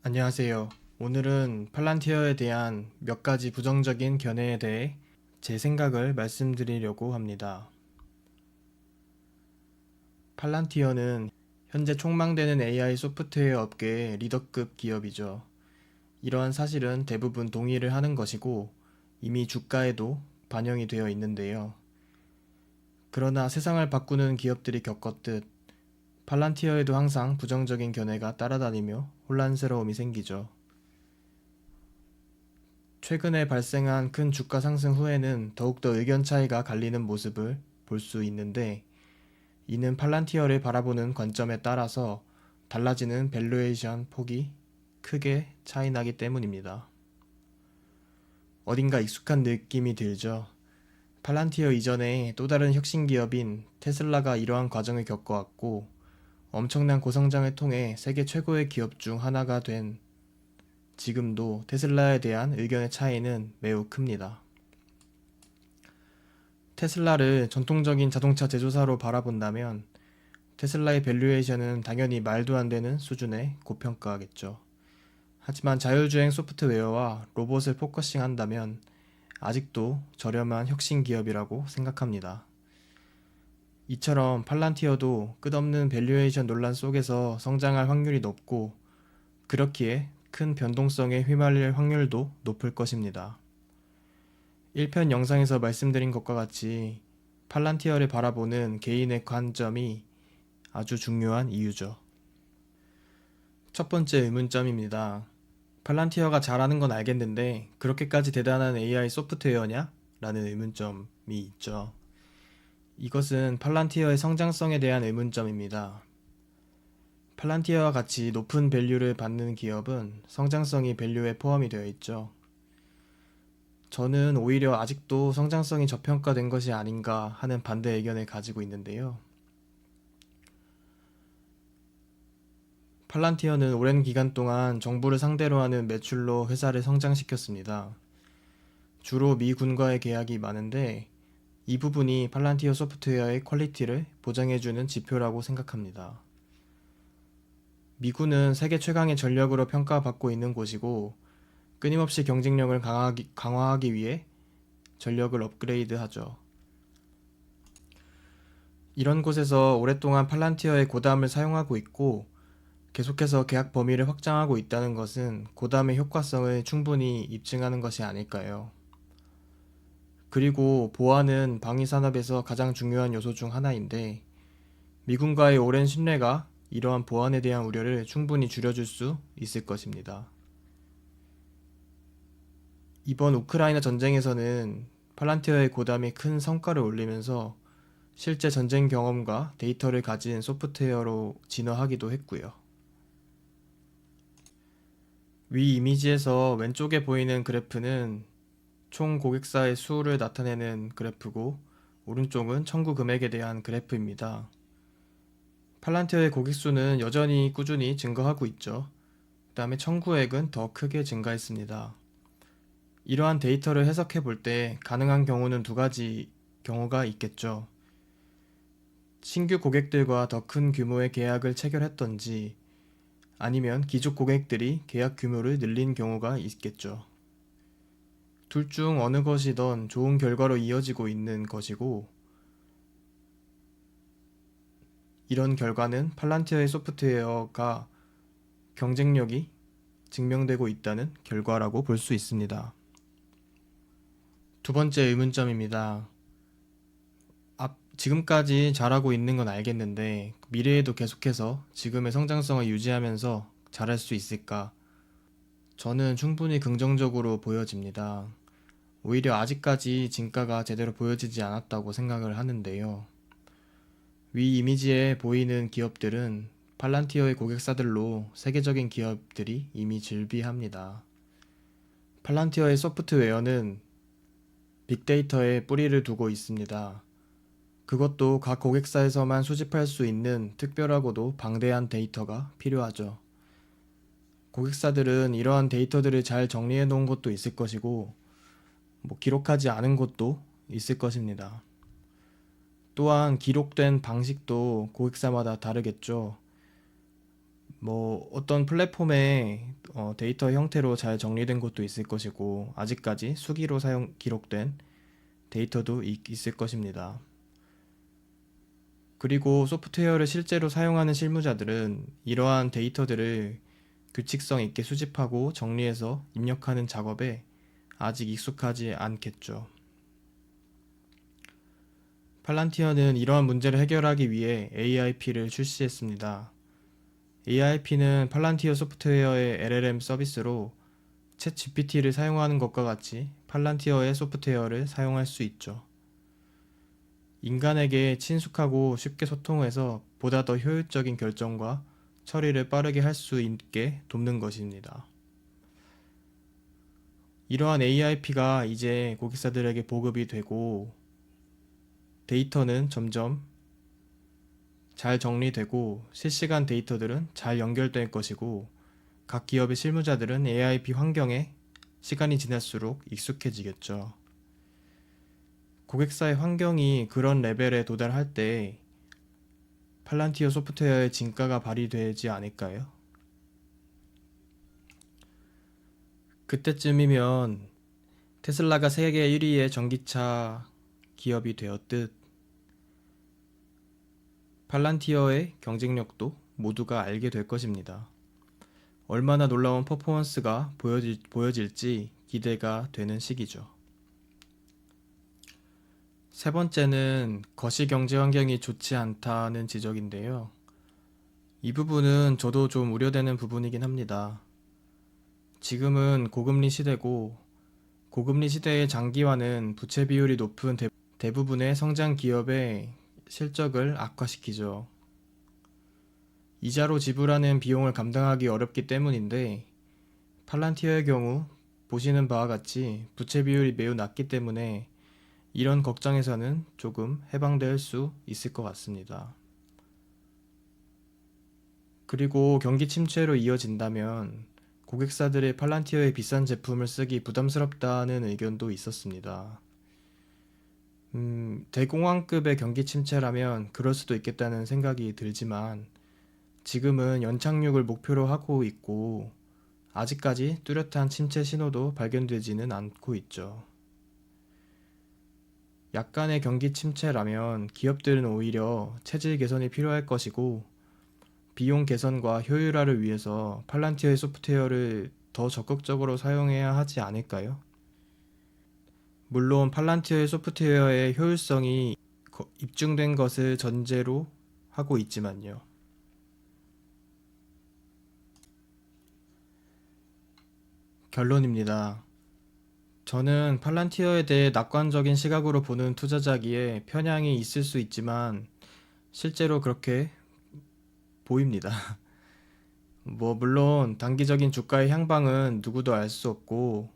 안녕하세요. 오늘은 팔란티어에 대한 몇 가지 부정적인 견해에 대해 제 생각을 말씀드리려고 합니다. 팔란티어는 현재 촉망되는 AI 소프트웨어 업계의 리더급 기업이죠. 이러한 사실은 대부분 동의를 하는 것이고 이미 주가에도 반영이 되어 있는데요. 그러나 세상을 바꾸는 기업들이 겪었듯 팔란티어에도 항상 부정적인 견해가 따라다니며 혼란스러움이 생기죠. 최근에 발생한 큰 주가 상승 후에는 더욱더 의견 차이가 갈리는 모습을 볼 수 있는데, 이는 팔란티어를 바라보는 관점에 따라서 달라지는 밸류에이션 폭이 크게 차이 나기 때문입니다. 어딘가 익숙한 느낌이 들죠. 팔란티어 이전에 또 다른 혁신 기업인 테슬라가 이러한 과정을 겪어왔고, 엄청난 고성장을 통해 세계 최고의 기업 중 하나가 된 지금도 테슬라에 대한 의견의 차이는 매우 큽니다. 테슬라를 전통적인 자동차 제조사로 바라본다면 테슬라의 밸류에이션은 당연히 말도 안 되는 수준의 고평가겠죠. 하지만 자율주행 소프트웨어와 로봇을 포커싱한다면 아직도 저렴한 혁신 기업이라고 생각합니다. 이처럼 팔란티어도 끝없는 밸류에이션 논란 속에서 성장할 확률이 높고, 그렇기에 큰 변동성에 휘말릴 확률도 높을 것입니다. 1편 영상에서 말씀드린 것과 같이 팔란티어를 바라보는 개인의 관점이 아주 중요한 이유죠. 첫 번째 의문점입니다. 팔란티어가 잘하는 건 알겠는데 그렇게까지 대단한 AI 소프트웨어냐? 라는 의문점이 있죠. 이것은 팔란티어의 성장성에 대한 의문점입니다. 팔란티어와 같이 높은 밸류를 받는 기업은 성장성이 밸류에 포함이 되어 있죠. 저는 오히려 아직도 성장성이 저평가된 것이 아닌가 하는 반대 의견을 가지고 있는데요. 팔란티어는 오랜 기간 동안 정부를 상대로 하는 매출로 회사를 성장시켰습니다. 주로 미군과의 계약이 많은데 이 부분이 팔란티어 소프트웨어의 퀄리티를 보장해주는 지표라고 생각합니다. 미군은 세계 최강의 전력으로 평가받고 있는 곳이고 끊임없이 경쟁력을 강화하기 위해 전력을 업그레이드하죠. 이런 곳에서 오랫동안 팔란티어의 고담을 사용하고 있고 계속해서 계약 범위를 확장하고 있다는 것은 고담의 효과성을 충분히 입증하는 것이 아닐까요? 그리고 보안은 방위산업에서 가장 중요한 요소 중 하나인데 미군과의 오랜 신뢰가 이러한 보안에 대한 우려를 충분히 줄여줄 수 있을 것입니다. 이번 우크라이나 전쟁에서는 팔란티어의 고담이 큰 성과를 올리면서 실제 전쟁 경험과 데이터를 가진 소프트웨어로 진화하기도 했고요. 위 이미지에서 왼쪽에 보이는 그래프는 총 고객사의 수를 나타내는 그래프고 오른쪽은 청구 금액에 대한 그래프입니다. 팔란티어의 고객 수는 여전히 꾸준히 증가하고 있죠. 그 다음에 청구액은 더 크게 증가했습니다. 이러한 데이터를 해석해 볼 때 가능한 경우는 두 가지 경우가 있겠죠. 신규 고객들과 더 큰 규모의 계약을 체결했던지 아니면 기존 고객들이 계약 규모를 늘린 경우가 있겠죠. 둘 중 어느 것이든 좋은 결과로 이어지고 있는 것이고, 이런 결과는 팔란티어의 소프트웨어가 경쟁력이 증명되고 있다는 결과라고 볼 수 있습니다. 두 번째 의문점입니다. 지금까지 잘하고 있는 건 알겠는데 미래에도 계속해서 지금의 성장성을 유지하면서 잘할 수 있을까? 저는 충분히 긍정적으로 보여집니다. 오히려 아직까지 진가가 제대로 보여지지 않았다고 생각을 하는데요. 위 이미지에 보이는 기업들은 팔란티어의 고객사들로 세계적인 기업들이 이미 즐비합니다. 팔란티어의 소프트웨어는 빅데이터에 뿌리를 두고 있습니다. 그것도 각 고객사에서만 수집할 수 있는 특별하고도 방대한 데이터가 필요하죠. 고객사들은 이러한 데이터들을 잘 정리해 놓은 것도 있을 것이고, 기록하지 않은 것도 있을 것입니다. 또한 기록된 방식도 고객사마다 다르겠죠. 어떤 플랫폼에 데이터 형태로 잘 정리된 곳도 있을 것이고 아직까지 수기로 기록된 데이터도 있을 것입니다. 그리고 소프트웨어를 실제로 사용하는 실무자들은 이러한 데이터들을 규칙성 있게 수집하고 정리해서 입력하는 작업에 아직 익숙하지 않겠죠. 팔란티어는 이러한 문제를 해결하기 위해 AIP를 출시했습니다. AIP는 팔란티어 소프트웨어의 LLM 서비스로 챗 GPT를 사용하는 것과 같이 팔란티어의 소프트웨어를 사용할 수 있죠. 인간에게 친숙하고 쉽게 소통해서 보다 더 효율적인 결정과 처리를 빠르게 할 수 있게 돕는 것입니다. 이러한 AIP가 이제 고객사들에게 보급이 되고 데이터는 점점 잘 정리되고 실시간 데이터들은 잘 연결될 것이고 각 기업의 실무자들은 AIP 환경에 시간이 지날수록 익숙해지겠죠. 고객사의 환경이 그런 레벨에 도달할 때 팔란티어 소프트웨어의 진가가 발휘되지 않을까요? 그때쯤이면 테슬라가 세계 1위의 전기차 기업이 되었듯 팔란티어의 경쟁력도 모두가 알게 될 것입니다. 얼마나 놀라운 퍼포먼스가 보여질지 기대가 되는 시기죠. 세 번째는 거시 경제 환경이 좋지 않다는 지적인데요. 이 부분은 저도 좀 우려되는 부분이긴 합니다. 지금은 고금리 시대고 고금리 시대의 장기화는 부채 비율이 높은 대부분의 성장 기업의 실적을 악화시키죠. 이자로 지불하는 비용을 감당하기 어렵기 때문인데 팔란티어의 경우 보시는 바와 같이 부채 비율이 매우 낮기 때문에 이런 걱정에서는 조금 해방될 수 있을 것 같습니다. 그리고 경기 침체로 이어진다면 고객사들의 팔란티어의 비싼 제품을 쓰기 부담스럽다는 의견도 있었습니다. 대공황급의 경기 침체라면 그럴 수도 있겠다는 생각이 들지만 지금은 연착륙을 목표로 하고 있고 아직까지 뚜렷한 침체 신호도 발견되지는 않고 있죠. 약간의 경기 침체라면 기업들은 오히려 체질 개선이 필요할 것이고 비용 개선과 효율화를 위해서 팔란티어의 소프트웨어를 더 적극적으로 사용해야 하지 않을까요? 물론 팔란티어의 소프트웨어의 효율성이 입증된 것을 전제로 하고 있지만요. 결론입니다. 저는 팔란티어에 대해 낙관적인 시각으로 보는 투자자기에 편향이 있을 수 있지만 실제로 그렇게 보입니다. 물론 단기적인 주가의 향방은 누구도 알 수 없고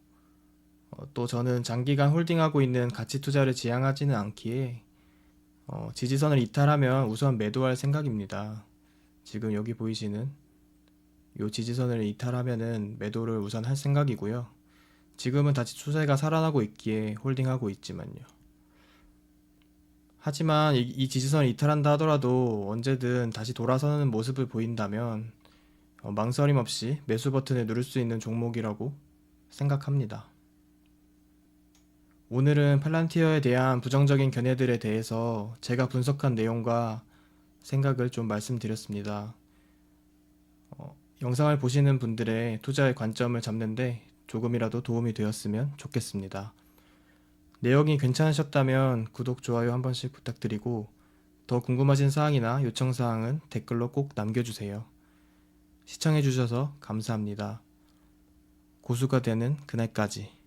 또 저는 장기간 홀딩하고 있는 가치 투자를 지향하지는 않기에 지지선을 이탈하면 우선 매도할 생각입니다. 지금 여기 보이시는 이 지지선을 이탈하면은 매도를 우선 할 생각이고요. 지금은 다시 추세가 살아나고 있기에 홀딩하고 있지만요. 하지만 이 지지선을 이탈한다 하더라도 언제든 다시 돌아서는 모습을 보인다면 망설임 없이 매수 버튼을 누를 수 있는 종목이라고 생각합니다. 오늘은 팔란티어에 대한 부정적인 견해들에 대해서 제가 분석한 내용과 생각을 좀 말씀드렸습니다. 영상을 보시는 분들의 투자의 관점을 잡는데 조금이라도 도움이 되었으면 좋겠습니다. 내용이 괜찮으셨다면 구독, 좋아요 한 번씩 부탁드리고 더 궁금하신 사항이나 요청 사항은 댓글로 꼭 남겨주세요. 시청해주셔서 감사합니다. 고수가 되는 그날까지.